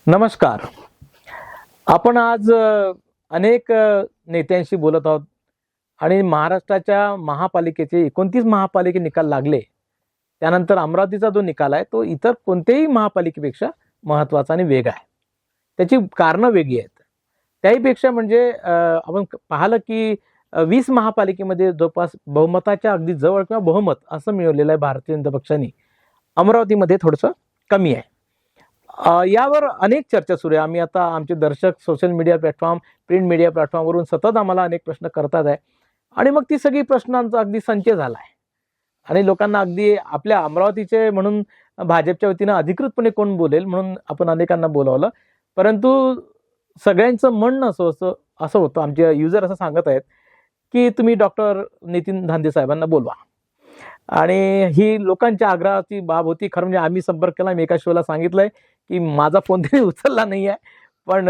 नमस्कार. आपण आज अनेक नेत्यांशी बोलत आहोत आणि महाराष्ट्राच्या महापालिकेचे 29 महापालिके निकाल लागले. त्यानंतर अमरावतीचा जो निकाल आहे तो इतर कोणत्याही महापालिकेपेक्षा महत्त्वाचा आणि वेगळा आहे. त्याची कारणं वेगळी आहेत. त्याहीपेक्षा म्हणजे आपण पाहिलं की 20 महापालिकेमध्ये जवळपास बहुमताच्या अगदी जवळ किंवा बहुमत असं मिळवलेलं आहे भारतीय जनता पक्षाने. अमरावतीमध्ये थोडंसं कमी आहे. यावर अनेक चर्चा सुरू आहे. आम्ही आता आमचे दर्शक social media platform, print media प्लॅटफॉर्मवरून सतत आम्हाला अनेक प्रश्न करतात आहे आणि मग ती सगळी प्रश्नांचा अगदी संचय झाला आहे आणि लोकांना अगदी आपल्या अमरावतीचे म्हणून भाजपच्या वतीनं अधिकृतपणे कोण बोलेल म्हणून आपण अनेकांना बोलावलं. परंतु सगळ्यांचं म्हणणं असं होतं, आमचे युजर असं सांगत आहेत की तुम्ही डॉक्टर नितीन धांदे साहेबांना बोलवा. आणि ही लोकांच्या आग्रहाची बाब होती. खरं म्हणजे आम्ही संपर्क केला. मी एका शोला सांगितलंय की माझा फोन त्यांनी उचलला नाही आहे, पण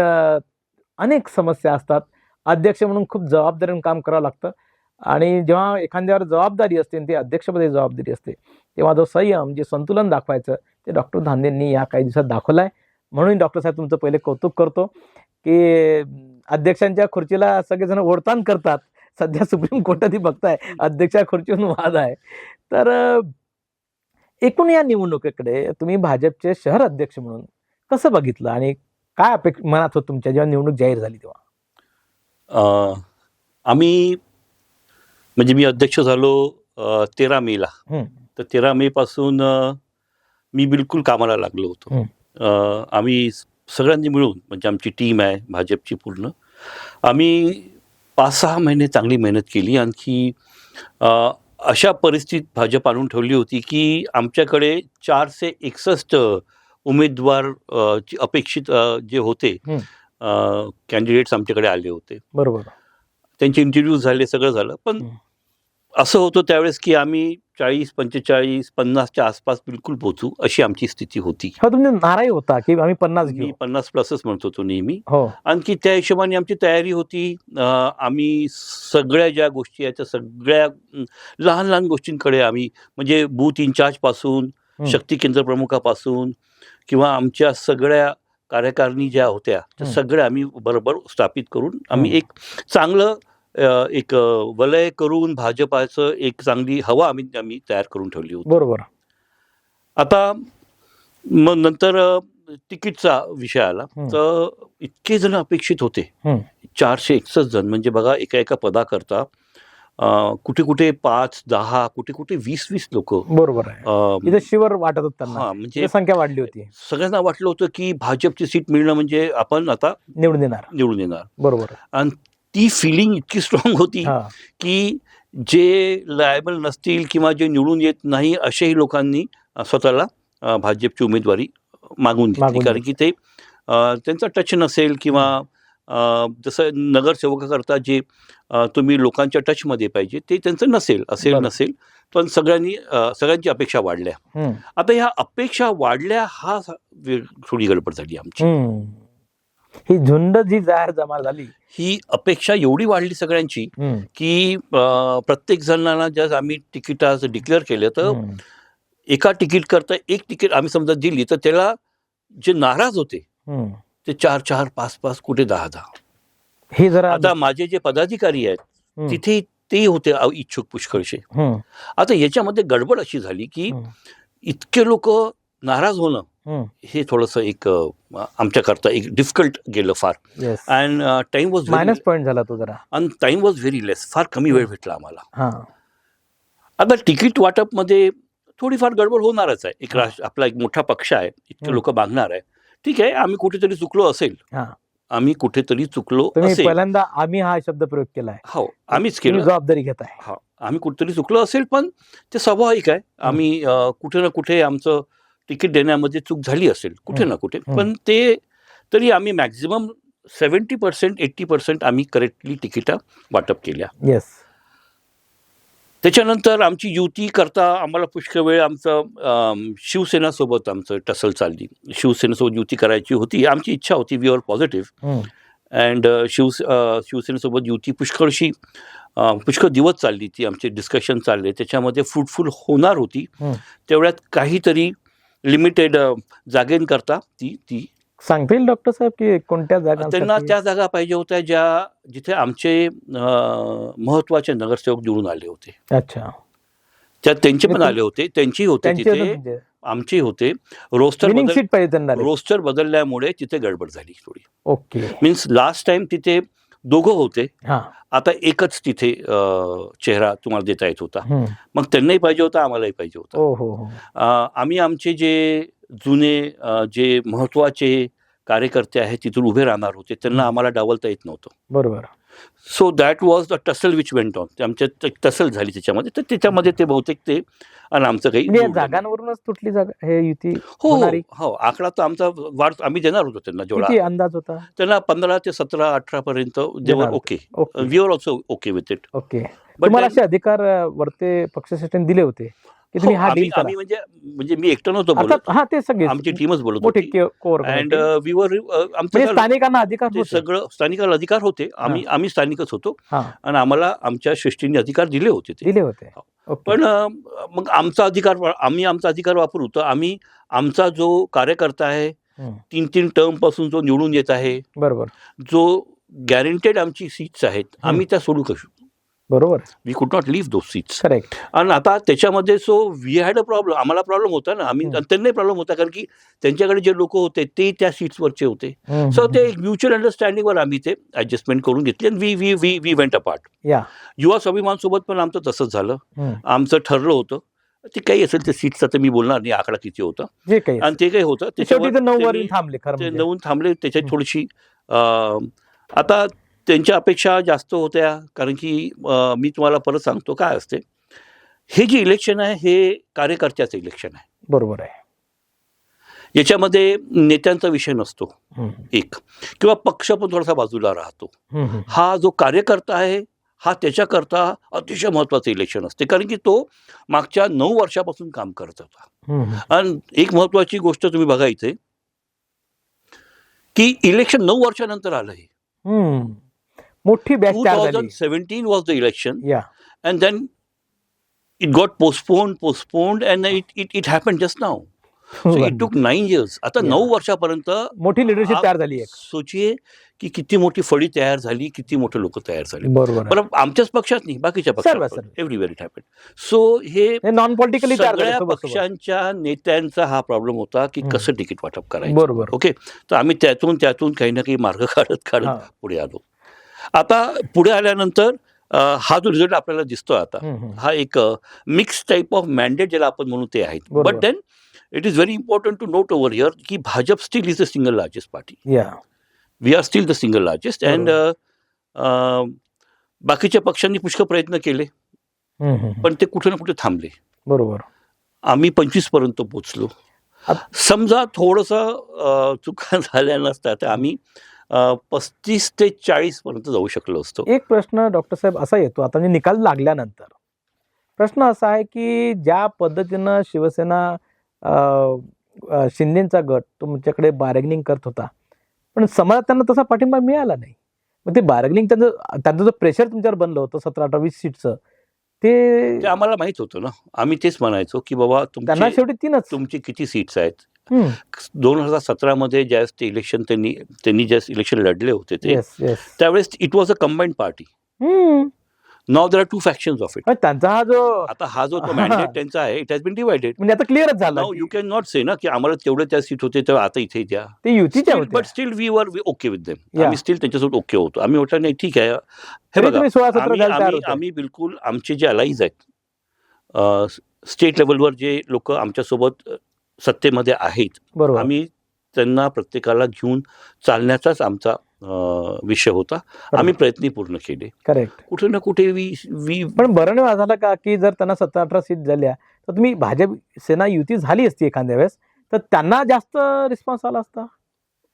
अनेक समस्या असतात. अध्यक्ष म्हणून खूप जबाबदारीने काम करावं लागतं आणि जेव्हा एखाद्यावर जबाबदारी असते आणि ते अध्यक्षपदी जबाबदारी असते तेव्हा जो संयम, जे संतुलन दाखवायचं ते डॉक्टर धांदेंनी या काही दिवसात दाखवलं आहे. म्हणून डॉक्टर साहेब तुमचं पहिले कौतुक करतो की अध्यक्षांच्या खुर्चीला सगळेजण ओढताण करतात. सध्या सुप्रीम कोर्टातही बघताय अध्यक्षा खुर्चीवरून वाद आहे. तर एकूण या निवडणुकीकडे तुम्ही भाजपचे शहर अध्यक्ष म्हणून कसं बघितलं आणि काय मनात होत तुमच्या जेव्हा निवडणूक जाहीर झाली तेव्हा? आम्ही म्हणजे मी अध्यक्ष झालो 13 मेला. तर 13 मे पासून मी बिलकुल कामाला लागलो होतो. आम्ही सगळ्यांनी मिळून म्हणजे आमची टीम आहे भाजपची पूर्ण, आम्ही 5-6 महिने चांगली मेहनत केली. आणखी अशा परिस्थितीत भाजप आणून ठेवली होती की आमच्याकडे 461 उमेदवार अपेक्षित जे होते कॅन्डिडेट्स आमच्याकडे आले होते. बरोबर. त्यांचे इंटरव्ह्यू झाले, सगळं झालं. पण असं होतं त्यावेळेस की आम्ही 40, 45, 50च्या आसपास बिलकुल पोहोचू अशी आमची स्थिती होती. तुम्ही नाराही होता की आम्ही 50 घेऊ? मी 50 प्लसच म्हणत होतो नेहमी. हो. आणखी त्या हिशोबाने आमची तयारी होती. आम्ही सगळ्या ज्या गोष्टी आहेत त्या सगळ्या लहान लहान गोष्टींकडे आम्ही म्हणजे बूथ इन्चार्ज पासून, शक्ती केंद्र प्रमुखापासून किंवा आमच्या सगळ्या कार्यकारिणी ज्या होत्या त्या सगळ्या आम्ही बरोबर स्थापित करून आम्ही एक चांगलं एक वलय करून भाजपाचं एक चांगली हवा आम्ही तयार करून ठेवली होती. बरोबर. आता मग नंतर तिकीटचा विषय आला तर इतके जण अपेक्षित होते, 461 जण. म्हणजे बघा एका पदाकरता कुठे कुठे 5-10, कुठे कुठे 20-20 लोक. बरोबर आहे. शिवर वाटत होत त्यांना, म्हणजे संख्या वाढली होती. सगळ्यांना वाटलं होतं की भाजपची सीट मिळणं म्हणजे आपण आता निवडून येणार. बरोबर. आणि ती फिलिंग इतकी स्ट्रॉंग होती की जे लायबल नसतील किंवा जे निवडून येत नाही अशाही लोकांनी स्वतःला भाजपची उमेदवारी मागून घेतली. कारण की ते त्यांचा टच नसेल किंवा जसं नगरसेवकाकरता जे तुम्ही लोकांच्या टचमध्ये पाहिजे ते त्यांचं नसेल. पण सगळ्यांची अपेक्षा वाढल्या. आता ह्या अपेक्षा वाढल्या हा थोडी गडबड झाली आमची. ही झुंड जी जाहीर जमा झाली, ही अपेक्षा एवढी वाढली सगळ्यांची की प्रत्येक जणांना जर आम्ही तिकीट डिक्लेअर केलं तर एका तिकीट करता एक तिकीट आम्ही समजा दिली तर त्याला जे नाराज होते ते 4-4, 5-5, कुठे 10-10. हे जरा आता माझे जे पदाधिकारी आहेत तिथे ते होते इच्छुक पुष्कळशे. आता याच्यामध्ये गडबड अशी झाली की इतके लोक नाराज होणं हे थोडंसं एक आमच्याकरता एक डिफिकल्ट गेलं फार. And time was minus point झाला तो जरा. आणि टाइम वॉज व्हेरी लेस. फार कमी वेळ भेटला आम्हाला. आता तिकीट वाटप मध्ये थोडीफार गडबड होणारच आहे. आपला एक मोठा पक्ष आहे, इतके लोक मागणार आहे. ठीक आहे, आम्ही कुठेतरी चुकलो असेल. पहिल्यांदा आम्ही हा शब्द प्रयोग केलाय. हो, आम्हीच केलं. जबाबदारी घेत आहे. हा, आम्ही कुठेतरी चुकलो असेल पण ते स्वाभाविक आहे. आम्ही कुठे ना कुठे आमचं तिकीट देण्यामध्ये चूक झाली असेल कुठे ना कुठे. पण ते तरी आम्ही मॅक्झिमम 70%, 80% आम्ही करेक्टली तिकीट वाटप केल्या. त्याच्यानंतर आमची युती करता आम्हाला पुष्कळ वेळ आमचं शिवसेनासोबत आमचं टसल चालली. शिवसेनेसोबत युती करायची होती. आमची इच्छा होती. We R positive. अँड शिवसेनेसोबत युती पुष्कळ दिवस चालली. ती आमचे डिस्कशन चालले, त्याच्यामध्ये फ्रुटफुल होणार होती. तेवढ्यात काहीतरी लिमिटेड जागेंकरता ती सांगता येईल डॉक्टर साहेब की कोणत्या त्यांना जागा त्या जागा पाहिजे होत्या जिथे आमचे महत्वाचे नगरसेवक निवडून आले होते. अच्छा, त्यात त्यांचे पण म्हणजे आले होते, त्यांची होते त्यांचे तिथे, म्हणजे आमची होते. विनिंग सीट पाहिजे त्यांना. रोस्टर बदलल्यामुळे तिथे गडबड झाली थोडी. ओके. मीन्स लास्ट टाइम तिथे दोघं होते, हा. आता एकच तिथे चेहरा तुम्हाला देता येत होता. मग त्यांनाही पाहिजे होता, आम्हालाही पाहिजे होता. हो हो हो. आम्ही आमचे जे जुने जे महत्वाचे कार्यकर्ते आहेत तिथून उभे राहणार होते, त्यांना आम्हाला डावलता येत नव्हतं. बरोबर. So that was the tussle which went on. आमच्या टसल झाली त्याच्यामध्ये, तर त्याच्यामध्ये ते बहुतेक ते आणि आमचं काही म्हणजे या जुळलं नाही. जागांवरूनच तुटली जागा हे युती हो होणारी? हो, आकडा तर आमचा वाढ आम्ही देणार होतो त्यांना. जेवढा किती अंदाज होता? त्यांना 15 ते 17, 18 पर्यंत देवर okay. Okay. We are also okay with it. Okay. तुम्हाला असे अधिकार वरते पक्षश्रेष्ठींनी दिले होते की तुम्ही हा डील करा? आम्ही म्हणजे मी एकटं नव्हतो बोलत, अर्थात हा ते सगळे आमची टीमच बोलत मोठे होती. कोर अँड वी वर म्हणजे आमचं स्थानिकांना अधिकार ते होते. सगळं स्थानिकाला अधिकार होते. आम्ही स्थानिकच होतो हा, आणि आम्हाला आमच्या श्रेष्ठींनी अधिकार दिले होते ते. दिले होते. ओके. पण मग आमचा अधिकार वापरू, तर आम्ही आमचा जो कार्यकर्ता आहे 3 टर्म पासून जो निवडून येत आहे, बरोबर जो गॅरंटेड आमची सीट्स आहेत, आम्ही त्या सोडू कशू. बरोबर. We could not leave those seats. Correct. आणि आता त्याच्यामध्ये so we had a problem. आम्हाला प्रॉब्लेम होता ना, त्यांनाही प्रॉब्लेम होता, कारण की त्यांच्याकडे जे लोक होते ते त्या सीट्सवरचे होते. सो ते म्युच्युअल अंडरस्टँडिंगवर आम्ही ते ऍडजस्टमेंट करून घेतली आणि वी वेंट अपार्ट. या युवा स्वाभिमान सोबत पण आमचं तसंच झालं. आमचं ठरलं होतं ते काही असेल ते सीट्स, आता मी बोलणार नाही आकडा किती होता जे काही आणि ते काही होतं शेवटी ते 9 वर त्यांनी- थांबले खरं ते म्हणजे. 9 थांबले. त्याच्यात थोडीशी आता त्यांच्या अपेक्षा जास्त होत्या, कारण की मी तुम्हाला परत सांगतो काय असते, हे जे इलेक्शन आहे हे कार्यकर्त्याचं इलेक्शन आहे. बरोबर आहे. याच्यामध्ये नेत्यांचा विषय नसतो एक, किंवा पक्ष पण थोडासा बाजूला राहतो. हा जो कार्यकर्ता आहे हा त्याच्याकरता अतिशय महत्वाचं इलेक्शन असते, कारण की तो मागच्या 9 वर्षापासून काम करत होता. आणि एक महत्वाची गोष्ट तुम्ही बघा इथे, की इलेक्शन 9 वर्षानंतर आलं. हे मोठी बॅच तयार झाली. 2017 was the election, या and then it got postponed, and it happened just now. So it took 9 years. आता 9 वर्षापर्यंत मोठी लिडरशिप तयार झाली. सोचिये की किती मोठी फळी तयार झाली, किती मोठे लोक तयार झाले. बरोबर. बरं, आमच्याच पक्षात नाही, बाकीच्या पक्षात एव्हरीवेअर इट हॅपेंड. सो हे नॉन पॉलिटिकली सगळ्या पक्षांच्या नेत्यांचा हा प्रॉब्लेम होता की कसं तिकीट वाटप करायचं. बरोबर. ओके, तर आम्ही त्यातून काही ना काही मार्ग काढत पुढे आलो. आता पुढे आल्यानंतर हा जो रिझल्ट आपल्याला दिसतोय आता, हा एक मिक्स टाईप ऑफ मॅन्डेट ज्याला आपण म्हणू ते आहेत. But then it is very important to note over here की Bhajap still is the single largest party. We are still the single largest. And बाकीच्या पक्षांनी पुष्कळ प्रयत्न केले, पण ते कुठे ना कुठे थांबले. बरोबर. आम्ही 25 पर्यंत पोहोचलो. समजा थोडंसं चुका झाल्या नसत्या तर आम्ही 35 ते 40 पर्यंत जाऊ शकलो असतो. एक प्रश्न डॉक्टर साहेब असा येतो, आता निकाल लागल्यानंतर प्रश्न असा आहे की ज्या पद्धतीनं शिवसेना शिंदेचा गट तुमच्याकडे बार्गेनिंग करत होता, पण समाजात त्यांना तसा पाठिंबा मिळाला नाही. मग ते बार्गेनिंग त्यांचं जो प्रेशर तुमच्यावर बनलं होतं 17, 18, 20 सीटचं, ते आम्हाला माहित होतं ना. आम्ही तेच म्हणायचो की बाबा त्यांना शेवटी 3च तुमची किती सीट्स आहेत. 2017 मध्ये ज्यावेळेस ते इलेक्शन त्यांनी ज्यावेळेस इलेक्शन लढले होते त्यावेळेस it was a combined party. Now there are 2 factions of it. त्यांचा हा जो मॅन्डेट त्यांचा आहे, इट हॅज बीन डिवायडेड. म्हणजे आता क्लिअरच झालं. नाउ यू कॅन नॉट से ना की आम्हाला तेवढे त्या सीट होते तर आता इथे द्या. ते युतीच्या होत्या. But still we were okay with them. आम्ही स्टील त्यांच्यासोबत ओके होतो. आम्ही म्हटलं नाही ठीक आहे. हे बघा, आम्ही बिलकुल आमचे जे अलाईज आहेत स्टेट लेवलवर जे लोक आमच्यासोबत सत्तेमध्ये आहेत, आम्ही त्यांना प्रत्येकाला घेऊन चालण्याचाच आमचा विषय होता. आम्ही प्रयत्न पूर्ण केले. करेक्ट. कुठे ना कुठे पण बरं नाही झालं का की जर त्यांना 17, 18 सीट झाल्या तर तुम्ही भाजप सेना युती झाली असती एखाद्या वेळेस, तर त्यांना जास्त रिस्पॉन्स आला असता.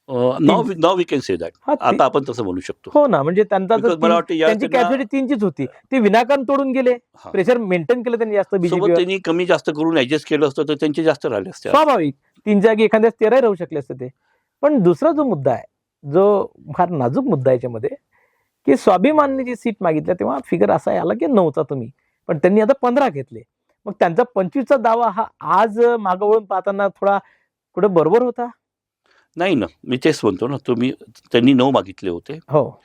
Now we can say that. आता आपण तसं म्हणू शकतो. हो ना, म्हणजे त्यांचा मला वाटतं त्यांची कॅपॅसिटी 3चीच होती. ते विनाकारण तोडून गेले, प्रेशर मेंटेन केलं त्यांनी जास्त. बीजेपी त्यांनी कमी जास्त करून ऍडजस्ट केलं असतं तर त्यांचे जास्त राहिले असते. स्वाभाविक 3 जागी एखाद्या 13 राहू शकले असते ते. पण दुसरा जो मुद्दा आहे, जो फार नाजूक मुद्दा आहे याच्यामध्ये, की स्वाभिमानने जी सीट मागितल्या तेव्हा फिगर असा आला की 9चा तुम्ही, पण त्यांनी आता 15 घेतले. मग त्यांचा 25चा दावा हा आज मागं वळून पाहताना थोडा कुठे बरोबर होता. नाही ना, मी तेच म्हणतो ना, त्यांनी 9 मागितले होते. हो.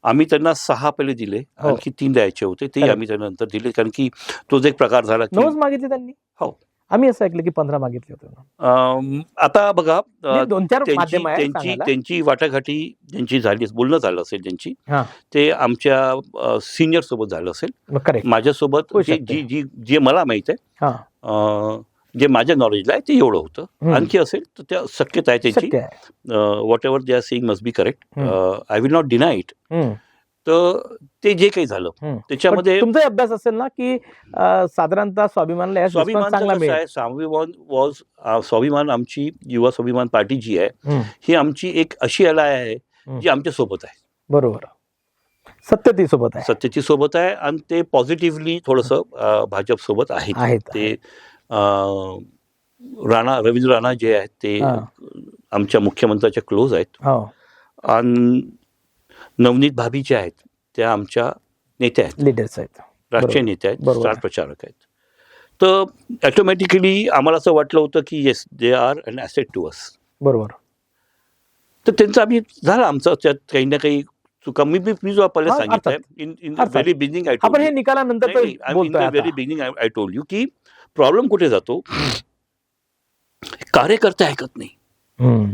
आम्ही त्यांना 6 पहिले दिले, हो. आणखी 3 द्यायचे होते, तेही Correct. आम्ही त्यांना नंतर दिले, कारण की तो जो एक प्रकार झाला की 9च मागितले त्यांनी. हो. आम्ही असं ऐकलं की 15 मागितले होते. आता बघा, 2-4 माध्यम आहे त्यांची सांगायला. त्यांची वाटाघाटी ज्यांची झाली, बोलणं झालं असेल ज्यांची, हां. ते आमच्या सिनियर सोबत झालं असेल. करेक्ट. माझ्यासोबत होऊ जे शकते. जे मला माहित आहे, हां. जे माझ्या नॉलेजला आहे ते एवढं होतं. हं. आणखी असेल तर त्या शक्यता आहे त्यांची. शक्य आहे. What ever they are saying must be correct. I will not deny it. हं. तर ते जे काही झालं हं. पण त्याच्यामध्ये तुमचा अभ्यास असेल ना की साधारणतः स्वाभिमानला यास रिस्पॉन्स स्वाभिमानचं चांगला कसं मिळेल. आहे, स्वाभिमान आमची युवा स्वाभिमान पार्टी जी आहे, हं. ही आमची एक अशी अलाय आहे हं. जी आमच्या सोबत आहे, बरोबर. सत्यते सोबत आहे. सत्यची सोबत आहे, आणि ते पॉझिटिव्हली थोडंसं भाजप सोबत आहेत. आहेत. ते रवींद्र राणा जे आहेत ते हां. आमच्या मुख्यमंत्र्याच्या क्लोज आहेत, हो. आणि नवनीत भाभी ज्या आहेत त्या आमच्या नेत्या आहेत, लीडर्स आहेत. राष्ट्रीय नेत्या आहेत, बरोबर. स्टार प्रचारक आहेत. तर ऑटोमॅटिकली आम्हाला असं वाटलं होतं की yes, they are an asset to us. बरोबर. तर त्यांचं आम्ही झालं आमचं त्यात काही ना काही चुका. मी जो पहिले हां, सांगितलंय, अर्थात. इन द अर्थात. व्हेरी बिगिनिंग आय आपण हे निकालानंतर तर इन बोलतोय द आता. Very beginning I told you की प्रॉब्लेम कुठे जातो, कार्यकर्ता ऐकत नाही. हं.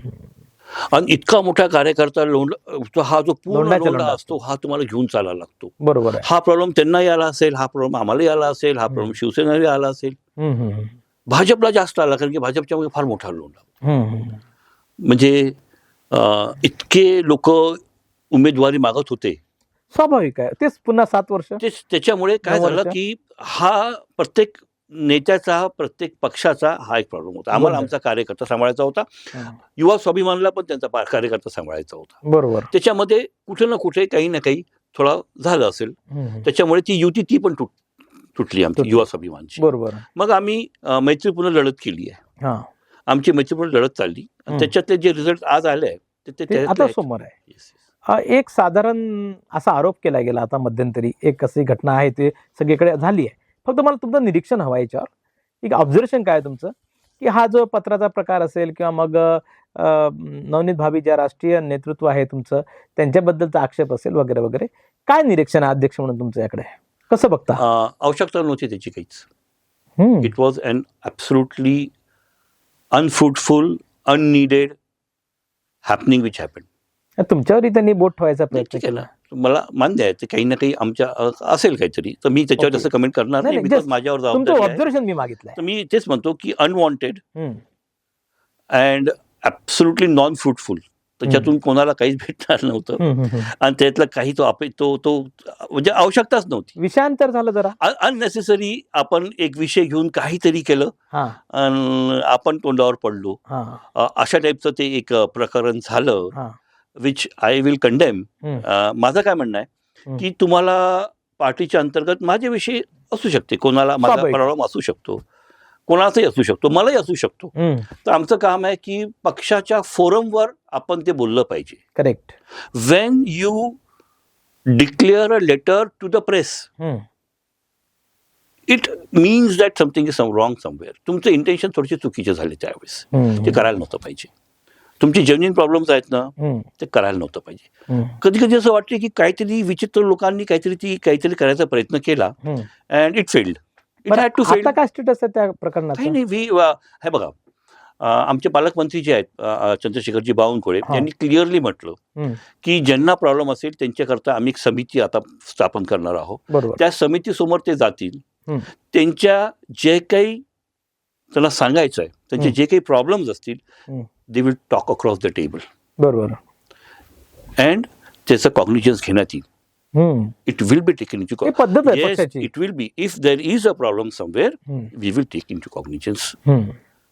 आणि इतका मोठा कार्यकर्ता हा जो पूर्ण लोंढाच्या लोंढा लोंढा असतो, हा तुम्हाला घेऊन चालायला लागतो. बरोबर आहे. हा प्रॉब्लेम त्यांना यायला असेल, हा प्रॉब्लेम आम्हाला यायला असेल, हा प्रॉब्लेम शिवसेनेला आला असेल, हं, हं, हं. भाजपला जास्त आला, कारण की भाजपच्या मागे फार मोठा लोंढा. हं, हं. म्हणजे इतके लोक उमेदवारी मागत होते, स्वाभाविक आहे. तेच पुन्हा 7 वर्ष. त्याच्यामुळे काय 9 झालं वर्ष. की हा प्रत्येक नेत्याचा, प्रत्येक पक्षाचा हा एक प्रॉब्लेम होता. आम्हाला बरोबर. आमचा कार्यकर्ता सांभाळायचा होता, हं. युवा स्वाभिमानला पण त्यांचा कार्यकर्ता सांभाळायचा होता. बरोबर. त्याच्यामध्ये कुठे ना कुठे काही ना काही थोडं झालं असेल, हं, हं. त्याच्यामुळे ती युती ती पण तुटली आमची तुटली. युवा स्वाभिमानची. बरोबर. मग आम्ही मैत्रीपूर्ण लढत केली आहे, हां. आमची मैत्रीपूर्ण लढत चालली, आणि हं. त्याच्यातले जे रिझल्ट आज आले आहेत ते ते त्यातले आता आहेत. समोर आहे. Yes, yes. एक साधारण असा आरोप केला गेला आता मध्यंतरी, एक अशी घटना आहे ते सगळीकडे झाली आहे. फक्त मला तुमचं निरीक्षण हवं आहे याच्यावर. एक ऑब्झर्वेशन काय आहे तुमचं, की हा जो पत्राचा प्रकार असेल किंवा मग नवनीत भाभी ज्या राष्ट्रीय नेतृत्व आहे तुमचं, त्यांच्याबद्दलचा आक्षेप असेल वगैरे वगैरे, काय निरीक्षण आहे अध्यक्ष म्हणून तुमचं याकडे, कसं बघता? आवश्यकता नव्हती त्याची काहीच. हं. It was an absolutely unfruitful, unneeded happening which happen. तुमच्यावरही त्यांनी बोट ठेवायचा प्रयत्न ठीक आहे केला. ना, मला मान्य आहे ते काही ना काही आमच्या असेल काहीतरी, तर मी त्याच्यावर Okay. जास्त कमेंट करणार नाही, नाही, नाही, बिकॉज just माझ्यावर तुमचं जबाबदारी आहे. ऑब्झर्वेशन मी मागितलंय. तर मी तेच म्हणतो की अनवॉन्टेड हं. अँड ॲब्सोल्युटली नॉन फ्रुटफुल, त्याच्यातून कोणाला काहीच भेटणार नव्हतं, हं, हं, हं. आणि त्यातला काही तो म्हणजे आवश्यकताच नव्हती. विषयांतर झालं जरा. अननेसेसरी आपण एक विषय घेऊन काहीतरी केलं हां. आणि आपण तोंडावर पडलो, हां. अशा टाईपचं ते एक प्रकरण झालं, हां. Which I will condemn. हं. माझं काय म्हणणं आहे हं. की तुम्हाला पार्टीच्या अंतर्गत माझ्याविषयी असू शकते, कोणाला माझा स्वाभाविक. प्रॉब्लेम असू शकतो, कोणाचाही असू शकतो, मलाही असू शकतो. हं. तर आमचं काम आहे की पक्षाच्या फोरमवर आपण ते बोललं पाहिजे. Correct. When you declare a letter to the press, hmm. It means that something is wrong somewhere. तुमचं इंटेन्शन थोडेसे चुकीचे झाले त्यावेळेस, हं. ते करायला नव्हतं पाहिजे. तुमची जेन्युइन प्रॉब्लेम्स आहेत ना, हं. ते करायला नव्हतं पाहिजे. हं. कधी कधी असं वाटतं की काहीतरी विचित्र लोकांनी काहीतरी करायचा प्रयत्न केला, हं. And it failed. इट बरं, हॅड टू फेल. आता काय स्टेटस आहे त्या प्रकरणाचं? काही नाही, हे बघा, आमचे पालकमंत्री जे आहेत चंद्रशेखरजी बावनकुळे, हा. यांनी क्लिअरली म्हटलं हं. की ज्यांना प्रॉब्लेम असेल त्यांच्याकरता आम्ही एक समिती आता स्थापन करणार आहोत. बरोबर. त्या समितीसमोर ते जातील, हं. त्यांच्या जे काही त्यांना सांगायचं आहे, त्यांचे हं. जे काही प्रॉब्लेम्स असतील, hmm. They will talk across the table, बरोबर. अँड त्याचं कॉग्निजन्स घेण्यात येईल. Hmm. It will be taken into ही पद्धत आहे येस, पक्षाची. It will be. If there is a problem somewhere, hmm. We will take into cognizance. Hmm.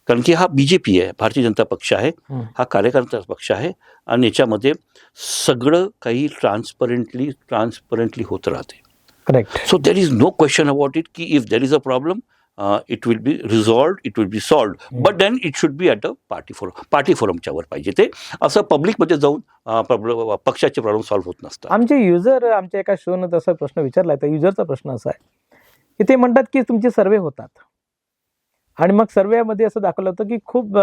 कारण की हा बीजेपी आहे, भारतीय जनता पक्ष आहे, हं. हा कार्यकर्ता पक्ष आहे, आणि याच्यामध्ये सगळं काही ट्रान्सपरंटली होत राहते. Correct. So there is no question about it की if there is a problem, it will be resolved, it will be solved, but then it should be at a party फोरमच्या वर पाहिजे. ते असं पब्लिकमध्ये जाऊन पक्षाचे प्रॉब्लेम सॉल्व्ह होत नसतात. आमचे युजर आमच्या एका शोनं तसा प्रश्न विचारलाय, तर युजरचा प्रश्न असा आहे की ते म्हणतात की तुमचे सर्वे होतात आणि मग सर्वेमध्ये असं दाखवलं होतं की खूप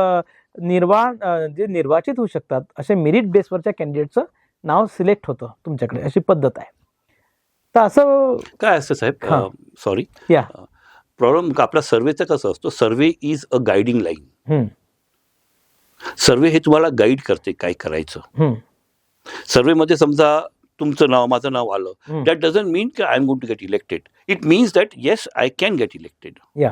जे निर्वाचित होऊ शकतात असे मेरिट बेसवरच्या कॅन्डिडेटचं नाव सिलेक्ट होतं तुमच्याकडे, अशी पद्धत आहे. तर असं काय असतं साहेब, हां. सॉरी, या. प्रॉब्लेम आपला सर्वेचं कसं असतो, सर्वे इज अ गायडिंग लाईन. हम्म, सर्वे हे तुम्हाला गाईड करते काय करायचं. हम्म, सर्वेमध्ये समजा तुमचं नाव माझं नाव आलं, हम्म. दॅट डझंट मीन की I am going to get elected. It means that yes I can get elected. Yeah.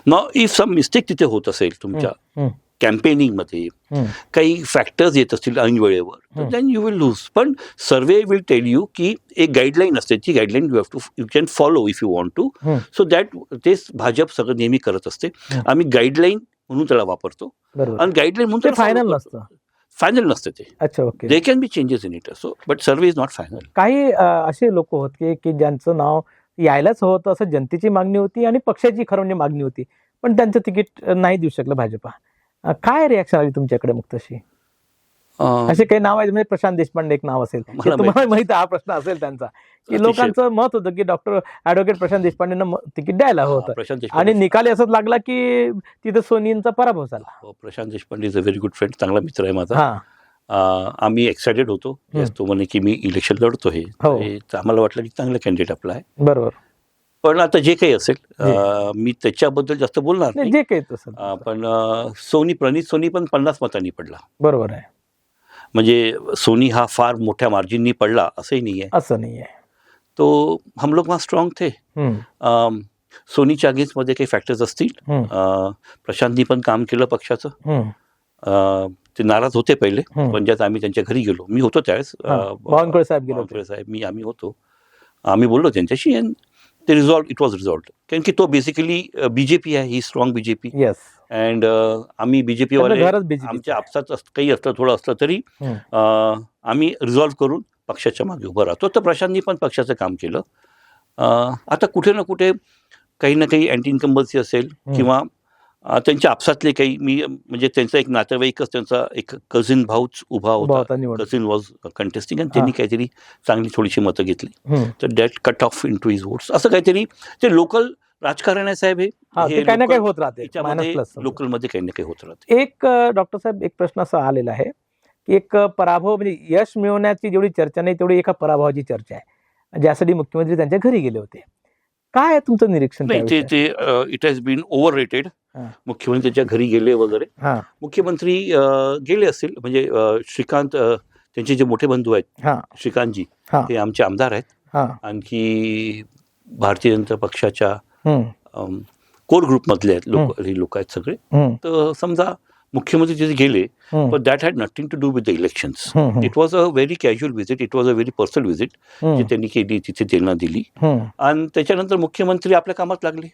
Now if some mistake तिथे होत असेल तुमच्या हम्म, कॅम्पेनिंगमध्ये, हम्म, काही फॅक्टर्स येत असतील ऐनवेळेवर, तर देन यू विल लूज. पण सर्वे विल टेल यू की एक गाईडलाईन असते, ती guideline you can follow if you want to. Hmm. So that तेच भाजप सगळं नेहमी करत असते. हम्म. आम्ही गाईडलाईन म्हणून त्याला वापरतो, बरोबर. आणि गाईडलाईन म्हणून ते त्याला follow फायनल करतो. नसतं. फायनल नसते ते. अच्छा, okay. They can be changes in it. So but survey is not final. काही असे लोक होते की ज्यांचं नाव यायलाच होतं असं जनतेची मागणी होती आणि पक्षाची खरं म्हणजे मागणी होती, पण त्यांचं तिकीट नाही देऊ शकलं भाजपा. काय रिॲक्शन आली तुमच्याकडे मग तशी? असे काही नाव आहेत, म्हणजे प्रशांत देशपांडे एक नाव असेल, मला तुम्हाला माहित आहे, हा प्रश्न असेल त्यांचा, की अतिशय. लोकांचं मत होतं की डॉक्टर ॲडव्होकेट प्रशांत देशपांडेंना तिकीट द्यायला होतं, प्रशांत आणि देशपांडे, निकाल असंच लागला की तिथे सोनींचा पराभव झाला. Prashant Deshpande is a very good friend, चांगला मित्र आहे माझा. हा. आम्ही एक्सायटेड होतो. हम्म. तो म्हणे की मी इलेक्शन लढतो हे, हो. तर आम्हाला वाटलं की चांगला कॅन्डिडेट आपला आहे. बरोबर. पण आता जे काही असेल, मी त्याच्याबद्दल जास्त बोलणार नाही, नाही. जे काही तसं. पण प्रणित सोनी पण 50 मतांनी पडला. बरोबर आहे. म्हणजे सोनी हा फार मोठ्या मार्जिननी पडला असंही नाही आहे. असं नाही आहे. तो हम लोग वहाँ स्ट्रॉंग थे. हम्म, सोनीच्या अगेन्स्टमध्ये काही फॅक्टर्स असतील. प्रशांतनी पण काम केलं पक्षाचं. ते नाराज होते पहिले, पण ज्यात आम्ही त्यांच्या घरी गेलो, मी होतो त्यावेळेस, बावनकुळे साहेब गेले होते. बावनकुळे साहेब, आम्ही होतो, आम्ही बोललो त्यांच्याशी, अँड ते इट वॉज रिझॉल्व्ड. कारण की तो बेसिकली बीजेपी आहे, ही स्ट्रॉंग बीजेपी. येस. अँड आम्ही बीजेपी वाले, घरच BJP चं आमच्या आपसात काही असलं थोडं असलं तरी आम्ही रिझॉल्व्ह करून पक्षाच्या मागे उभं राहतो. तर प्रशांतनी पण पक्षाचं काम केलं. आता कुठे ना कुठे काही ना काही अँटी इन्कम्बन्सी असेल, किंवा त्यांच्या आपसातले काही, म्हणजे त्यांचा एक नातेवाईकच, त्यांचा एक कझिन भाऊच उभा होता, कझिन वॉज कंटेस्टिंग, आणि त्यांनी काहीतरी चांगली थोडीशी मतं घेतली, तर that cut off into his votes. असं काहीतरी ते लोकल राजकारण आहे साहेब. हे काही ना काही होत राहते, लोकलमध्ये काही ना काही होत राहते. एक डॉक्टर साहेब, एक प्रश्न असा आलेला आहे की एक पराभव, म्हणजे यश मिळवण्याची जेवढी चर्चा नाही तेवढी एका पराभवाची चर्चा आहे, ज्यासाठी मुख्यमंत्री त्यांच्या घरी गेले होते. काय आहे तुमचं निरीक्षण? नाही, ते it has been overrated. मुख्यमंत्र्यांच्या घरी गेले वगैरे, मुख्यमंत्री गेले असतील, म्हणजे श्रीकांत, त्यांचे जे मोठे बंधू आहेत श्रीकांतजी, ते आमचे आमदार आहेत, आणखी भारतीय जनता पक्षाच्या कोर ग्रुपमधले आहेत लोक आहेत सगळे. तर समजा मुख्यमंत्री तिथे गेले, पण that had nothing to do with the elections. It was a very casual visit, it was a very personal visit, जे त्यांनी केली, तिथे त्यांना दिली, आणि त्याच्यानंतर मुख्यमंत्री आपल्या कामात लागले.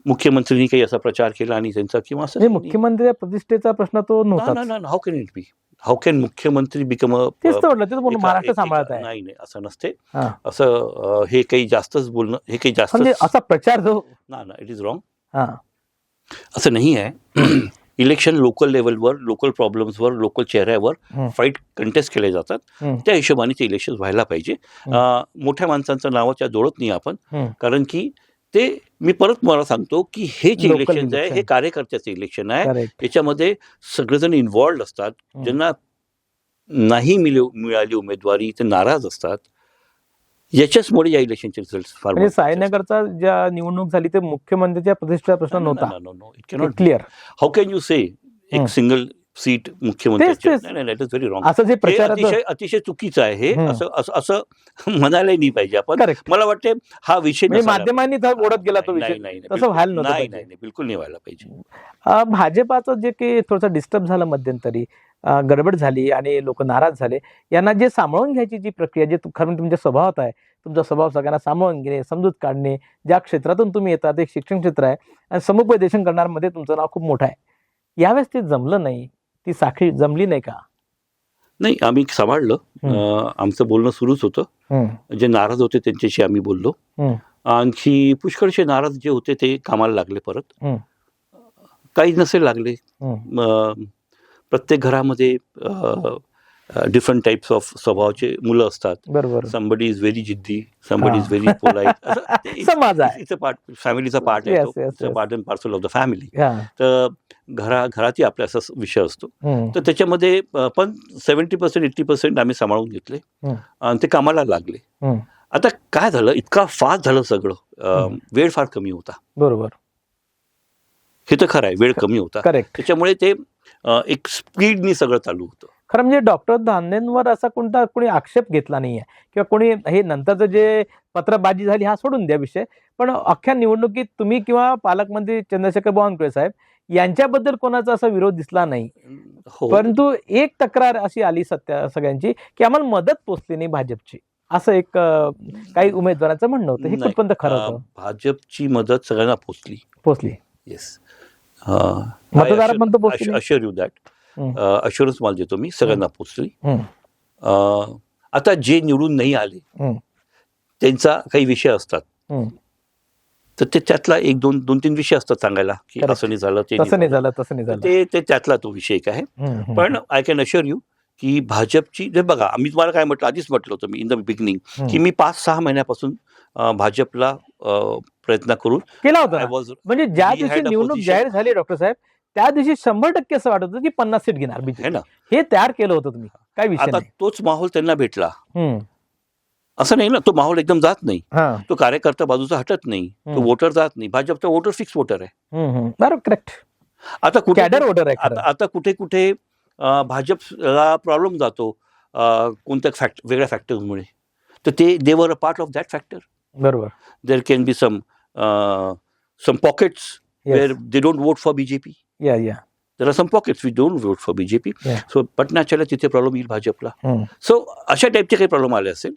मुख्यमंत्र्यांनी काही असा प्रचार केला आणि त्यांचा, किंवा असं मुख्यमंत्री प्रतिष्ठेचा प्रश्न तो नव्हता. How can it be? How can मुख्यमंत्री बिकम महाराष्ट्र सांभाळत आहे? नाही, असं नसते. असं हे काही जास्तच बोलणं, हे काही जास्त असा प्रचार जो ना, इट इज रॉंग. असं नाही आहे. इलेक्शन लोकल लेवलवर, लोकल प्रॉब्लेम्सवर, लोकल चेहऱ्यावर फाईट कंटेस्ट केले जातात. त्या हिशोबाने ते इलेक्शन व्हायला पाहिजे. मोठ्या माणसांचं नावाच्या जोडत नाही आपण, कारण की ते, मी परत मला सांगतो की हे जे इलेक्शन आहे, हे कार्यकर्त्याचं इलेक्शन आहे. याच्यामध्ये सगळेजण इन्व्हॉल्ड असतात. ज्यांना नाही मिळाली उमेदवारी ते नाराज असतात. याच्याचमुळे या इलेक्शनचे रिझल्ट फार, साईनगरचा ज्या निवडणूक झाली ते मुख्यमंत्र्यांच्या प्रतिष्ठेचा प्रश्न नव्हता. It cannot clear. How can you say एक सिंगल सीट मुख्यमंत्री? That is very wrong. असं जे प्रचार अतिशय चुकीचं आहे हे. असं म्हणायलाही नाही पाहिजे आपण. मला वाटते हा विषय माध्यमांनी ओढत गेला तो विषय, तसं व्हायला नव्हतं. नाही, बिलकुल नाही व्हायला पाहिजे. भाजपाचं जे काही थोडंसं डिस्टर्ब झालं मध्यंतरी, गडबड झाली आणि लोक नाराज झाले, यांना जे सामावून घ्यायची जी प्रक्रिया, जे खरं तुमच्या स्वभावात आहे, तुमचा स्वभाव सगळ्यांना सामावून घेणे, समजूत काढणे, ज्या क्षेत्रातून तुम्ही येतात, एक शिक्षण क्षेत्र आहे, आणि समुपदेशन करणारमध्ये तुमचं नाव खूप मोठं आहे. यावेळेस ते जमलं नाही, ती साखळी जमली नाही का? नाही, आम्ही सांभाळलं. आमचं बोलणं सुरूच होतं. जे नाराज होते त्यांच्याशी आम्ही बोललो. आणखी पुष्कळशे नाराज जे होते ते कामाला लागले परत. काही नसेल लागले. प्रत्येक घरामध्ये डिफरंट टाइप्स ऑफ स्वभावाचे मुलं असतात. बरोबर. समबडी इज व्हेरी जिद्दी, समबडी इज व्हेरी पोलाइट. समाज आहे. इट्स अ पार्ट, फॅमिलीचा पार्ट आहे Yes, तो. yes, it's a yes. Part and parcel of the family. हा. तर घरातही आपला असा विषय असतो. हम्म. तर त्याच्यामध्ये पण 70% 80% आम्ही सांभाळून घेतले आणि ते कामाला लागले. हम्म. आता काय झालं, इतका फास्ट झालं सगळं, वेळ फार कमी होता. बरोबर. हे तर खरं आहे, वेळ कमी होता. करेक्ट. त्याच्यामुळे ते एक स्पीडनी सगळं चालू होतं. खरं म्हणजे डॉक्टर धांदेंवर असा कोणी आक्षेप घेतला नाहीये किंवा कोणी हे नंतरचं जे पत्रबाजी झाली हा सोडून द्या विषय, पण अख्ख्या निवडणुकीत तुम्ही किंवा पालकमंत्री चंद्रशेखर बावनकुळे साहेब यांच्याबद्दल कोणाचा असा विरोध दिसला नाही. हो, परंतु एक तक्रार अशी आली सगळ्यांची की आम्हाला मदत पोचली नाही भाजपची, असं एक काही उमेदवारांचं म्हणणं होतं. हे नाही, कुठपर्यंत खरं होतं? भाजपची मदत सगळ्यांना पोचली. येस. येस. मतदारापर्यंत पोचली. Assure you that. हम्म. अश्युरन्स मला देतो मी, सगळ्यांना पोचली. हम्म. आता जे निवडून नाही आले हम्म. त्यांचा काही विषय असतात, हम्म. तर ते त्यातला एक दोन तीन विषय असतात सांगायला की Correct. असं नाही झालं, ते तसं नाही झालं, तसं तर नाही झालं. ते त्यातला तो विषय एक आहे. हम्म. पण आय कॅन अश्युअर यू की भाजपची, जे बघा आम्ही तुम्हाला काय म्हटलं, आधीच म्हटलं होतं मी इन द बिगिनिंग की मी 5-6 महिन्यापासून भाजपला प्रयत्न करून केला होता I ना. was- म्हणजे ज्या we दिवशी had a निवडणूक position. जाहीर झाली डॉक्टर साहेब त्या दिवशी 100% असं वाटत होतं की 50 सीट घेणार है बीजेपी. ना. हे तयार केलं होतं तुम्ही, काय विषय आता नाही. तोच माहोल त्यांना भेटला. हम्म. असं नाही ना, तो माहोल एकदम जात नाही. हा. तो कार्यकर्ता बाजूचा हटत नाही, तो हम्म. वोटर जात नाही. भाजपचा वोटर फिक्स वोटर आहे. बरोबर. करेक्ट. आता कुठे कॅडर वोटर आहे खरं. आता कुठे भाजपला प्रॉब्लेम जातो कोणत्या वेगळ्या फॅक्टर्समुळे, तर ते they were a part of that factor. बरोबर. There can be some pockets where they don't vote for BJP. या. There are some pockets we don't vote for BJP. Yeah. So पटनाच्याला तिथे प्रॉब्लेम येईल भाजपला. हम्म. सो अशा टाईपचे काही problem आले असेल.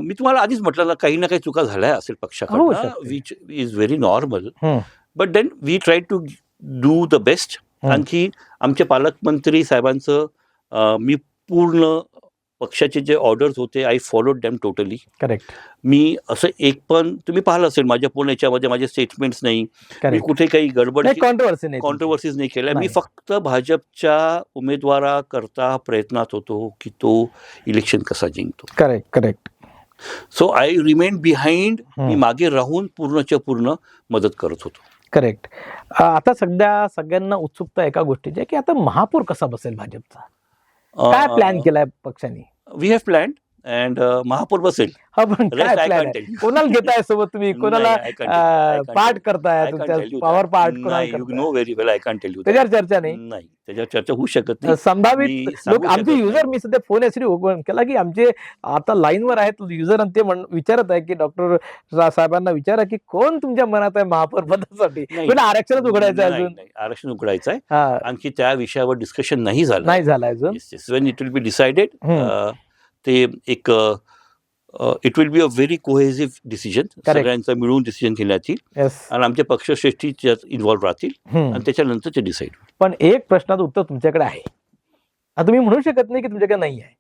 मी तुम्हाला आधीच म्हटलं ना, काही ना काही चुका झाल्या असेल होऊ पक्षाकडनं, शकते. Which is very normal. Hmm. But then we try to do the best. आणखी आमचे पालकमंत्री साहेबांचं मी पूर्ण पक्षाचे जे ऑर्डर्स होते I followed them totally. Correct. मी असं एक पण तुम्ही पाहिलं असेल माझ्या पूर्ण याच्यामध्ये माझे स्टेटमेंट्स नाही, मी करेक्ट. कुठे काही गडबड कॉन्ट्रोवर्सी नाही. कॉन्ट्रोवर्सीज नाही केल्या. मी नाही. फक्त भाजपच्या उमेदवाराकरता प्रयत्नात होतो की तो इलेक्शन कसा जिंकतो. Correct. So I remain behind. हम्म. मी मागे राहून पूर्णच्या पूर्ण मदत करत होतो. करेक्ट. आता सगळ्यांना उत्सुकता एका गोष्टीची आहे की आता महापौर कसा बसेल भाजपचा, काय प्लॅन केलाय पक्षाने? वी हॅव प्लॅन अँड महापौर बसेल. हा, पण काय Rest I प्लॅन can't आहे? tell you. कोणाला घेताय सोबत तुम्ही? कोणाला नाही, I can't tell you. I can't part tell you. करताय? I can't तुमच्या tell you power that. Part कोणाला नाही, you करताय? know very well I can't tell you that. त्याच्यावर चर्चा नाही. नाही, त्याच्यावर चर्चा होऊ शकत नाही. संभावित मी लोक सांगू आमचे शकत युजर, नाही. मी सध्या फोन यासाठी ओपन केला की आमचे आता लाईनवर आहेत युजर आणि ते विचारत आहे की डॉक्टर साहेबांना विचारा की कोण तुमच्या मनात आहे महापौर पदासाठी. नाही. पण आरक्षणच उघडायचं आहे नाही, अजून. नाही, आरक्षण उघडायचं आहे. हा, आणखी त्या विषयावर डिस्कशन नाही झालं. नाही झालं अजून. Wien it will be decided, हम्म. ते एक it will be a very cohesive decision. सगळ्यांचा मिळून डिसिजन घेण्यात येईल येस. आणि आमचे पक्षश्रेष्ठी इन्व्हॉल्व्ह राहतील आणि त्याच्यानंतर ते डिसाईड. पण एक प्रश्नाचं उत्तर तुमच्याकडे आहे. आता तुम्ही म्हणू शकत नाही की तुमच्याकडे नाही आहे,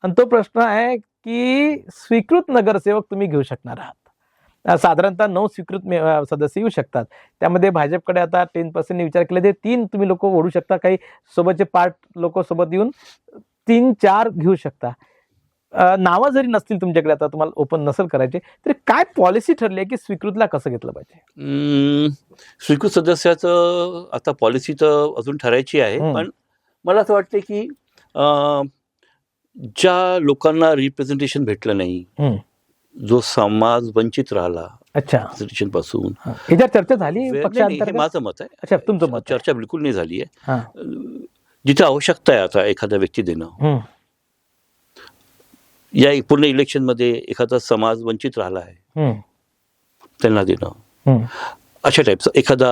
आणि तो प्रश्न आहे की स्वीकृत नगरसेवक तुम्ही घेऊ शकणार आहात. साधारणतः 9 स्वीकृत सदस्य येऊ शकतात. त्यामध्ये भाजपकडे आता 10% विचार केला ते 3 तुम्ही लोक ओढू शकता. काही सोबतचे पार्ट लोक सोबत येऊन 3-4 घेऊ शकता. नावं जरी नसतील तुमच्याकडे, आता तुम्हाला ओपन नसेल करायचे, तरी काय पॉलिसी ठरली आहे की स्वीकृतला कसं घेतलं पाहिजे? स्वीकृत सदस्याचं आता पॉलिसी तर अजून ठरायची आहे. पण मला असं वाटतं की ज्या लोकांना रिप्रेझेंटेशन भेटलं नाही, जो समाज वंचित राहिला अच्छा रिप्रेझेंटेशन पासून, याच्यावर चर्चा झाली हे पक्षांतर्गत? माझं मत आहे. अच्छा, तुमचं मत? चर्चा बिलकुल नाही झाली हा. आहे. जिथे आवश्यकता आहे आता एखादा व्यक्ती देणं, या पूर्ण इलेक्शन मध्ये एखादा समाज वंचित राहिला आहे त्यांना देणं, अशा टाईपचं. एखादा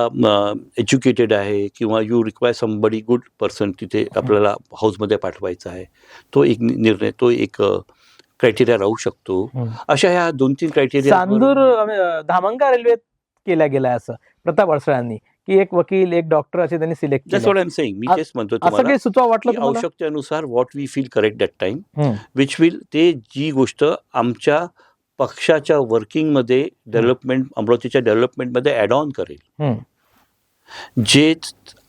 एज्युकेटेड आहे किंवा you require somebody good person तिथे आपल्याला हाऊसमध्ये पाठवायचा आहे, तो एक निर्णय, तो एक क्रायटेरिया राहू शकतो. अशा ह्या 2-3 क्रायटेरिया. चांदूर धामंगा रेल्वेत केल्या गेलाय असं प्रताप अडसळ्यांनी की एक वकील, एक डॉक्टर असे त्यांनी select That's what I'm saying. मी तेच म्हणतो असं तुम्हाला काही सुचवा वाटलं की तुम्हाला? आवश्यकतेनुसार what we feel correct that time, which will, ते जी गोष्ट आमच्या पक्षाच्या वर्किंगमध्ये डेव्हलपमेंट, अमरावतीच्या डेव्हलपमेंटमध्ये ॲड ऑन करेल, जे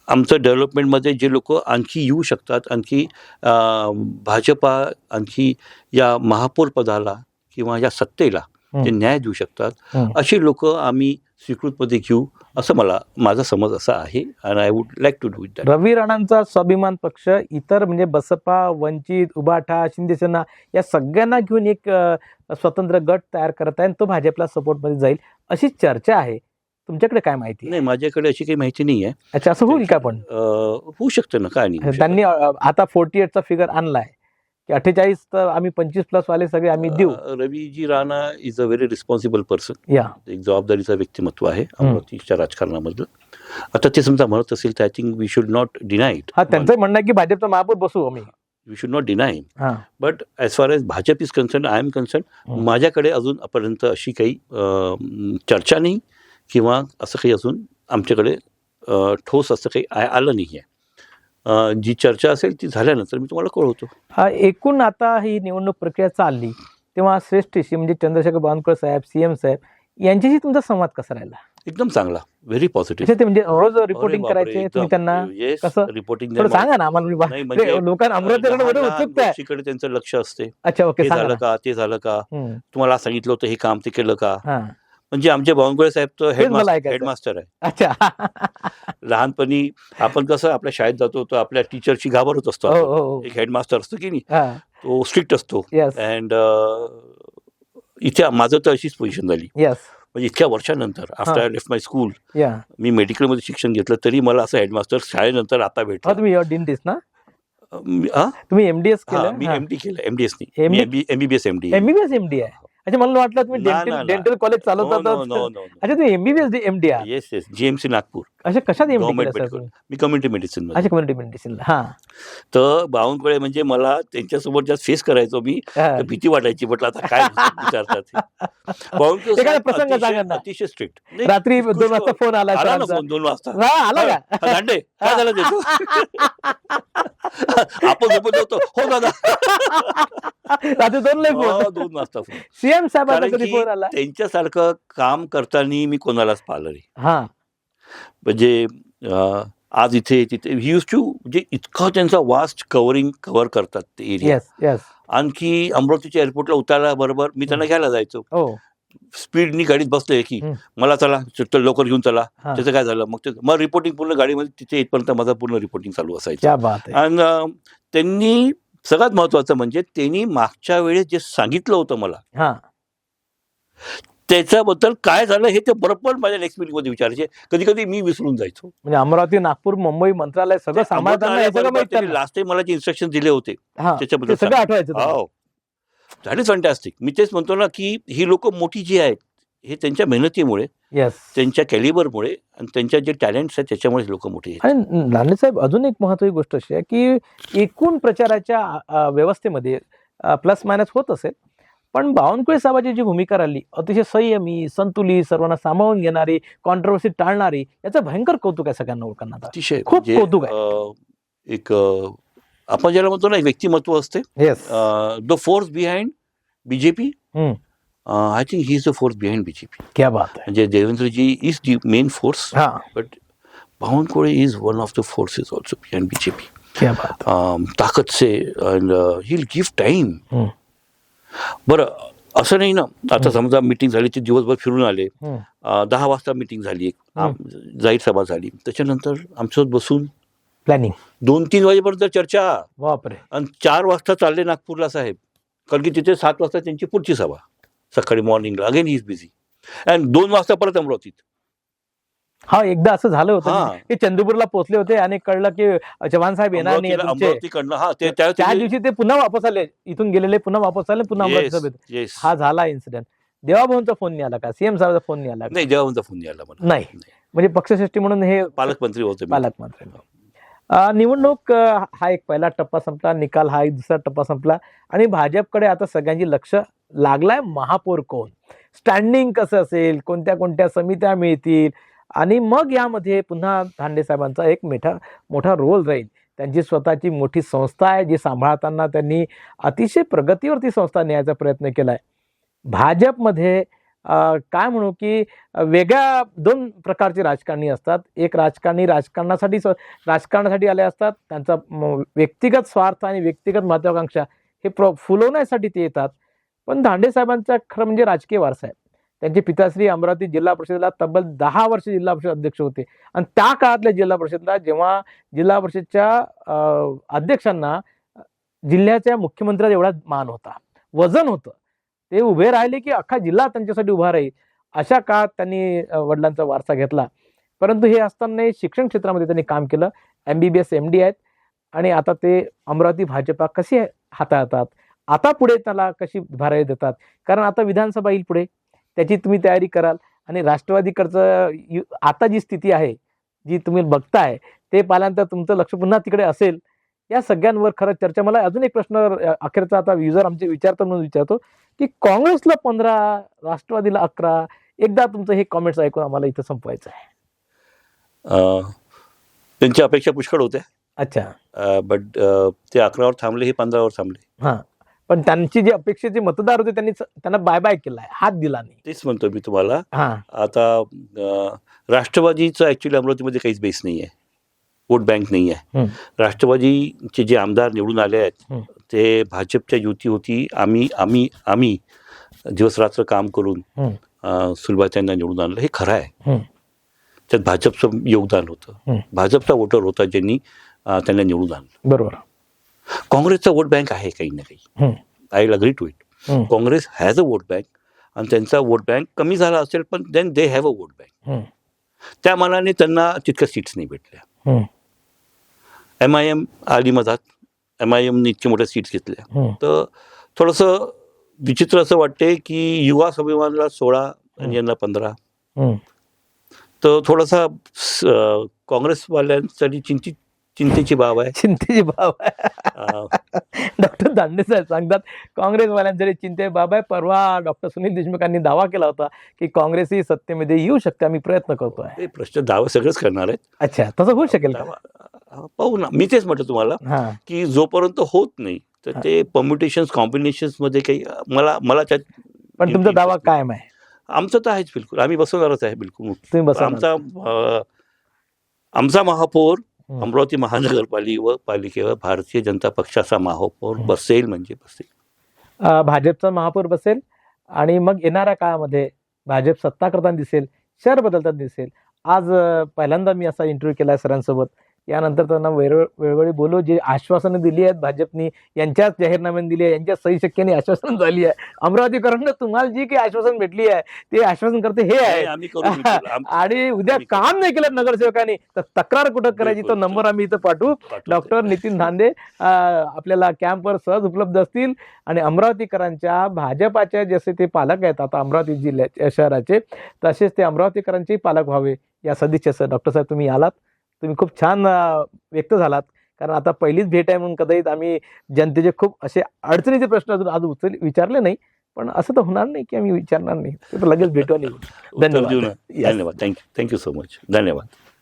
आमचं डेव्हलपमेंटमध्ये जे लोक आणखी येऊ शकतात, आणखी भाजपा आणखी या महापौर पदाला किंवा या सत्तेला जे न्याय देऊ शकतात अशी लोक आम्ही स्वीकृतमध्ये घेऊ, असं माझा समज असा आहे. आणि I would like to do it that. Ravi राणांचा स्वाभिमान पक्ष इतर म्हणजे बसपा, वंचित, उबाठा, शिंदेसेना या सगळ्यांना घेऊन एक स्वतंत्र गट तयार करत आहे आणि तो भाजपला सपोर्टमध्ये जाईल अशी चर्चा आहे. तुमच्याकडे काय माहिती आहे? नाही, माझ्याकडे अशी काही माहिती नाही आहे. अच्छा, असं होईल का? पण होऊ शकतं ना, काय नाही. त्यांनी आता 48चा फिगर आणलाय की 48 तर आम्ही 25+ वाले सगळे आम्ही देऊ. Raviji Rana is a very responsible person. या एक जबाबदारीचं व्यक्तिमत्व आहे अमरावतीच्या राजकारणामधलं. आता ते समजा म्हणत असेल तर I think we should not deny it. हा, त्यांचं म्हणणं आहे की भाजपचा महापौर बसू आम्ही. We should not deny him. हा, but as far as Bhajap is concern, I am concern, माझ्याकडे अजूनपर्यंत अशी काही चर्चा नाही किंवा असं काही अजून आमच्याकडे ठोस असं काही आलं नाही आहे. जी चर्चा असेल ती झाल्यानंतर मी तुम्हाला कळवतो. एकूण आता ही निवडणूक प्रक्रिया चालली तेव्हा श्रेष्ठशी म्हणजे चंद्रशेखर बावनकुळे साहेब, सीएम साहेब यांच्याशी तुमचा संवाद कसा राहिला? एकदम चांगला, व्हेरी पॉझिटिव्ह. ते म्हणजे रोज रिपोर्टिंग करायचे तुम्ही त्यांना कसं? रिपोर्टिंग थोडं सांगा ना आम्हाला, लोकांना अमरावतीकडे उत्सुकता आहे. गोष्टीकडे त्यांचं लक्ष असते. अच्छा, ओके, हे झालं सांगा. का, ते झालं का, तुम्हाला सांगितलं होतं हे काम ते केलं का. हा, म्हणजे आमचे बावनकुळे साहेब तर हेडमास्टर आहे. अच्छा. लहानपणी आपण कसं आपल्या शाळेत जातो तर आपल्या टीचरची घाबरत असतो. एक हेडमास्टर असतो की नाही, तो स्ट्रिक्ट असतो. अँड इथे माझं तर अशीच पोझिशन झाली. म्हणजे इतक्या वर्षानंतर after I left my school, मी मेडिकलमध्ये शिक्षण घेतलं तरी मला असं हेडमास्टर शाळेनंतर आता भेटला. तुम्ही डेंटिस्ट ना? तुम्ही एमडीएस केलं? मी एमडी केलं. एमडीएस नाही, एमबीबीएस एमडी. एमबीबीएस एमडी आहे. अच्छा, मला वाटलं तुम्ही डेंटल कॉलेज चालवतात. अच्छा, तुम्ही एमबीबीएस एमडी आहे? Yes yes, GMC Nagpur. अच्छा, कशात एमडी? मी कम्युनिटी मेडिसिन. अच्छा, कम्युनिटी मेडिसिन. हा, तर बावनकुळे म्हणजे मला त्यांच्यासोबत ज्या फेस करायचो मी, तर भीती वाटायची. म्हटलं आता काय विचारतात. बावनकुळे अतिशय स्ट्रिक्ट. रात्री 2 वाजता फोन आला ना, फोन 2 वाजता आला का? दांडे काय झालं त्याचं? आपण झोपत होतो. हो दादा, रात्री 2 वाजता फोन. सीएम साहेबांना कधी फोन आला? त्यांच्यासारखं काम करताना मी कोणालाच पाहिलं नाही. हा, म्हणजे आज इथे तिथे ही यूज टू, म्हणजे इतकं त्यांचा वास्ट कव्हर करतात ते एरिया. आणखी अमरावतीच्या एअरपोर्टला उतरल्या बरोबर मी त्यांना घ्यायला जायचो. स्पीडनी गाडीत बसले की मला चला लवकर घेऊन चला. त्याचं काय झालं, मग रिपोर्टिंग पूर्ण गाडीमध्ये तिथे येतपर्यंत माझं पूर्ण रिपोर्टिंग चालू असायचं. आणि त्यांनी सगळ्यात महत्वाचं म्हणजे त्यांनी मागच्या वेळेस जे सांगितलं होतं मला, त्याच्याबद्दल काय झालं हे ते बरोबर माझ्या नेक्स्ट मीटिंग मध्ये विचारायचे. कधी कधी मी विसरून जायचो. म्हणजे अमरावती, नागपूर, मुंबई मंत्रालय सगळं सांभाळताना लास्ट टाइम मला जे इन्स्ट्रक्शन दिले होते त्याच्याबद्दल सगळं आठवायचं. That is fantastic. मी तेच म्हणतो ना की ही लोक मोठी जी आहेत हे त्यांच्या मेहनतीमुळे, त्यांच्या कॅलिबरमुळे आणि त्यांच्या जे टॅलेंट्स आहेत त्याच्यामुळे लोक मोठी आहेत. आणि लांडे साहेब, अजून एक महत्त्वाची गोष्ट अशी आहे की एकूण प्रचाराच्या व्यवस्थेमध्ये प्लस मायनस होत असेल, पण बावनकुळे साहेबांची जी भूमिका राहिली अतिशय संयमी, संतुलित, सर्वांना सामावून घेणारी, कॉन्ट्रोवर्सी टाळणारी, याचं भयंकर कौतुक आहे सगळ्या लोकांना. अतिशय खूप कौतुक आहे. एक आपण ज्याला म्हणतो ना व्यक्तिमत्व असते, the force behind BJP. I think he is the force behind BJP. क्या बात आहे. म्हणजे Devendra ji is the main force, but Bawankule is one of the forces also behind BJP. क्या बात. ताकद से, and he will give time. बरं, असं नाही ना, आता समजा मीटिंग झाली ते दिवसभर फिरून आले, 10 वाजता मीटिंग झाली, एक जाहीर सभा झाली, त्याच्यानंतर आमच्यासोबत बसून प्लॅनिंग 2-3 वाजेपर्यंत चर्चा. बापरे. आणि 4 वाजता चालले नागपूरला साहेब, कारण की तिथे 7 वाजता त्यांची पुढची सभा सकाळी मॉर्निंगला. Again he is busy. And 2 वाजता परत अमरावतीत. एकदा असं झालं होतं की चंद्रपूरला पोहोचले होते आणि कळलं की चव्हाण साहेब येणार नाही अमरावतीकडनं. त्या दिवशी ते पुन्हा वापस आले, इथून गेलेले पुन्हा वापस आले, पुन्हा अमरावती. हा झाला इन्सिडेंट. देवाभाऊंचा फोन नाही आला का? सीएम साहेबांचा फोन नाही आला? नाही, देवाभाऊंचा फोन नाही आला मला. नाही, म्हणजे पक्षश्रेष्ठी म्हणून हे पालकमंत्री होते. पालकमंत्री. निवडणूक हा एक पहिला टप्पा संपला, निकाल हा एक दुसरा टप्पा संपला आणि भाजपकडे आता सगळ्यांची लक्ष लागलाय. महापौर कोण, स्टँडिंग कसं असेल, कोणत्या कोणत्या समित्या मिळतील, आणि मग यामध्ये पुन्हा धांडे साहेबांचा एक मोठा रोल राहील. त्यांची स्वतःची मोठी संस्था आहे जी सांभाळताना त्यांनी अतिशय प्रगतीवरती संस्था न्यायचा प्रयत्न केलाय. भाजपमध्ये काय म्हणू की वेगळ्या दोन प्रकारचे राजकारणी असतात. एक राजकारणी राजकारणासाठी आले असतात, त्यांचा व्यक्तिगत स्वार्थ आणि व्यक्तिगत महत्वाकांक्षा हे फुलवण्यासाठी ते येतात. पण धांडे साहेबांचा खरं म्हणजे राजकीय वारसा आहे. त्यांचे पिताश्री अमरावती जिल्हा परिषदेला तब्बल 10 वर्ष जिल्हा परिषद अध्यक्ष होते आणि त्या काळातल्या जिल्हा परिषदला जेव्हा जिल्हा परिषदच्या अध्यक्षांना जिल्ह्याच्या मुख्यमंत्र्याचा एवढा मान होता, वजन होतं. ते उभे राहिले की अख्खा जिल्हा त्यांच्यासाठी उभा राहील, अशा काळात त्यांनी वडिलांचा वारसा घेतला. परंतु हे असताना शिक्षण क्षेत्रामध्ये त्यांनी काम केलं. MBBS MD आहेत आणि आता ते अमरावती भाजपा कशी हाताळतात, आता पुढे त्याला कशी भरारी देतात, कारण आता विधानसभा येईल पुढे, त्याची तुम्ही तयारी कराल. आणि राष्ट्रवादीकडचं आता जी स्थिती आहे, जी तुम्ही बघताय, ते पाहिल्यानंतर तुमचं लक्ष पुन्हा तिकडे असेल. या सगळ्यांवर खरं चर्चा. मला अजून एक प्रश्न अखेरचा आता युजर आमचे विचारतात म्हणून विचारतो की काँग्रेसला 15, राष्ट्रवादीला 11, एकदा तुमचं हे कॉमेंट्स ऐकून आम्हाला इथं संपवायचं आहे. त्यांच्या अपेक्षा पुष्कळ होत्या. अच्छा. बट ते 11वर थांबले, हे 15वर थांबले. हां, पण त्यांची जी अपेक्षेचे मतदार होते त्यांना बाय बाय केलाय, हात दिला नाही. तेच म्हणतो मी तुम्हाला. हां, आता राष्ट्रवादीचं ऍक्च्युली अमरावतीमध्ये काहीच बेस नाही आहे, वोट बँक नाही आहे. राष्ट्रवादीचे जे आमदार निवडून आले आहेत ते भाजपच्या युती होती. आम्ही दिवस रात्र काम करून सुलभाताईंना निवडून आणलं, हे खरं आहे. त्यात भाजपचं योगदान होतं, भाजपचा वोटर होता ज्यांनी त्यांना निवडून आणलं. बरोबर. काँग्रेसचा वोट बँक आहे काही ना काही. I will agree to it. Congress has a vote bank आणि त्यांचा वोट बँक कमी झाला असेल, पण then they have a vote bank. त्या मानाने त्यांना तितक्या सीट्स नाही भेटल्या. MIM आली मधात, MIMने इतक्या मोठ्या सीट्स घेतल्या. तर थोडंसं विचित्र असं वाटते की युवा स्वाभिमानला 16 आणि यांना 15. तर थोडासा काँग्रेसवाल्यांसाठी चिंतेची बाब आहे. चिंतेची बाब आहे. डॉक्टर दांडे साहेब सांगतात काँग्रेसवाल्यांसाठी चिंतेची बाब आहे. परवा डॉक्टर सुनील देशमुखांनी दावा केला होता की काँग्रेस ही सत्तेमध्ये येऊ शकते, आम्ही प्रयत्न करतोय. हे प्रश्न दावा सगळेच करणार आहेत. अच्छा, तसं होऊ शकेल का? पाहू ना. मी तेच म्हटलं तुम्हाला की जोपर्यंत होत नाही तर ते परम्युटेशन्स कॉम्बिनेशन्स मध्ये काही मला त्यात. पण तुमचा दावा कायम आहे? आमचं तर आहेच बिलकुल. आम्ही बसवणारच आहे बिलकुल. तुम्ही बसवणार? आमचा महापौर अमरावती महानगरपालिकेवर भारतीय जनता पक्षाचा महापौर बसेल म्हणजे बसेल. भाजपचा महापौर बसेल आणि मग येणाऱ्या काळामध्ये भाजप सत्ता करताना दिसेल, शहर बदलताना दिसेल. आज पहिल्यांदा मी असा इंटरव्ह्यू केला सरांसोबत. यानंतर त्यांना वेळोवेळी बोलू, जे आश्वासनं दिली आहेत भाजपनी, यांच्याच जाहीरनाम्याने दिली आहे, यांच्या सही शक्याने आश्वासन झाली आहे. अमरावतीकरांना तुम्हाला जी काही आश्वासन भेटली आहे ते आश्वासन करते हे आहे. आणि उद्या काम नाही केलं नगरसेवकांनी तर तक्रार कुठं करायची, तो नंबर आम्ही इथं पाठवू. डॉक्टर नितीन धांडे आपल्याला कॅम्पवर सहज उपलब्ध असतील. आणि अमरावतीकरांच्या भाजपाचे जसे ते पालक आहेत आता अमरावती जिल्ह्याचे शहराचे, तसेच ते अमरावतीकरांचेही पालक व्हावे या सदिच्छेसह डॉक्टर साहेब तुम्ही आलात. तुम्ही खूप छान व्यक्त झालात. कारण आता पहिलीच भेट आहे म्हणून कदाचित आम्ही जनतेचे खूप असे अडचणीचे प्रश्न अजून आज विचारले नाही, पण असं तर होणार नाही की आम्ही विचारणार नाही, ते तर लगेच भेटू. धन्यवाद. धन्यवाद. Thank you so much. धन्यवाद.